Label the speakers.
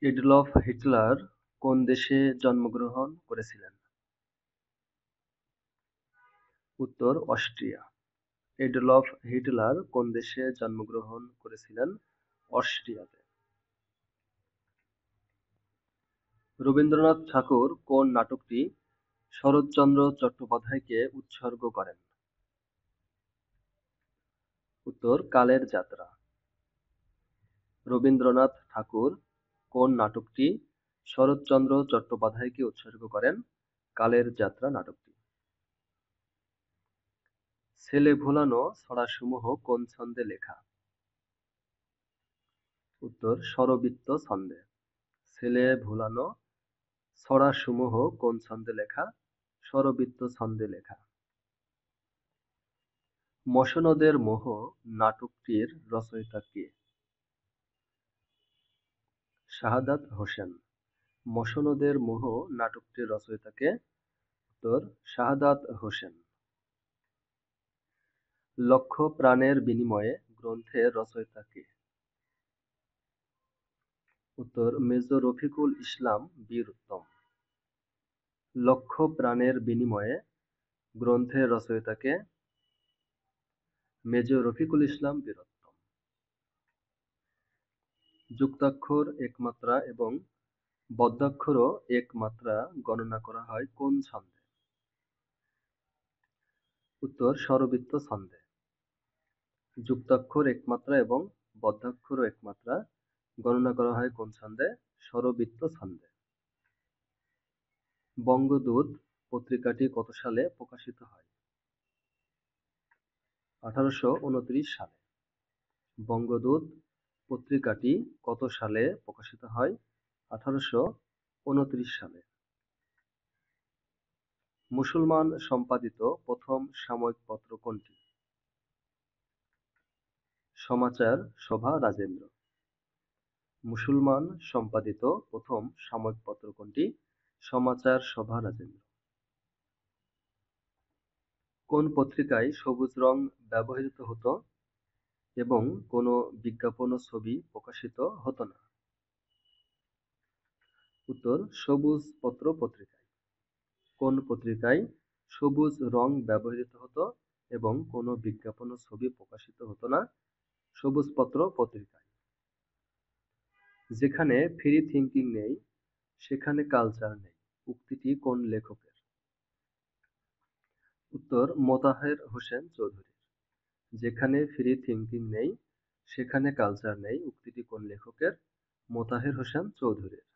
Speaker 1: Adolf Hitler কোন দেশে জন্মগ্রহণ করেছিলেন? উত্তর অস্ট্রিয়া। এডলফ হিটলার কোন দেশে জন্মগ্রহণ করেছিলেন? অস্ট্রিয়াতে। রবীন্দ্রনাথ ঠাকুর কোন নাটকটি শরৎচন্দ্র চট্টোপাধ্যায়কে উৎসর্গ করেন? উত্তর কালের যাত্রা। রবীন্দ্রনাথ ঠাকুর কোন নাটকটি শরৎচন্দ্র চট্টোপাধ্যায়কে উৎসর্গ করেন? কালের যাত্রা নাটকটি। ছেলে ভোলানো ছড়াসমূহ কোন ছন্দে লেখা? উত্তর স্বরবৃত্ত ছন্দে। ছেলে ভোলানো ছড়াসমূহ কোন ছন্দে লেখা? স্বরবৃত্ত ছন্দে লেখা। মসনদের মোহ নাটকটির রচয়িতা কে? শাহাদাত হোসেন। মসনদের মোহ নাটকটির রচয়িতা কে? উত্তর শাহাদাত হোসেন। লক্ষ প্রাণের বিনিময়ে গ্রন্থের রচয়িতা কে? উত্তর মেজর রফিকুল ইসলাম বীর উত্তম। লক্ষ প্রাণের বিনিময়ে গ্রন্থের রচয়িতা কে? মেজর রফিকুল ইসলাম বীর উত্তম। যুক্তাক্ষর এক মাত্রা এবং বদ্যাক্ষরও এক মাত্রা গণনা করা হয় কোন ছন্দে? উত্তর স্বরবৃত্ত ছন্দে। যুক্তাক্ষর এক মাত্রা এবং বদ্যাক্ষরও এক মাত্রা গণনা করা হয় কোন ছন্দে? স্বরবৃত্ত ছন্দে। বঙ্গদূত পত্রিকাটি কত সালে প্রকাশিত হয়? 1829 সালে। বঙ্গদূত পত্রিকাটি কত সালে প্রকাশিত হয়? 1829 সালে। মুসলমান সম্পাদিত প্রথম সাময়িক পত্র কোনটি? সমাচার সভা রাজেন্দ্র। মুসলমান সম্পাদিত প্রথম সাময়িক পত্র কোনটি? সমাচার সভা রাজেন্দ্র। কোন পত্রিকায় সবুজ রং ব্যবহৃত হতো এবং কোনো বিজ্ঞাপন ও ছবি প্রকাশিত হতো না? উত্তর সবুজ পত্র পত্রিকায়। কোন পত্রিকায় সবুজ রং ব্যবহৃত হতো এবং কোনো বিজ্ঞাপন ও ছবি প্রকাশিত হতো না? সবুজ পত্র পত্রিকায়। যেখানে ফ্রি থিংকিং নেই সেখানে কালচার নেই উক্তিটি কোন লেখকের? উত্তর মোতাহের হোসেন চৌধুরীর। যেখানে ফ্রি থিংকিং নেই সেখানে কালচার নেই উক্তিটি কোন লেখকের? মোতাহের হোসেন চৌধুরীর।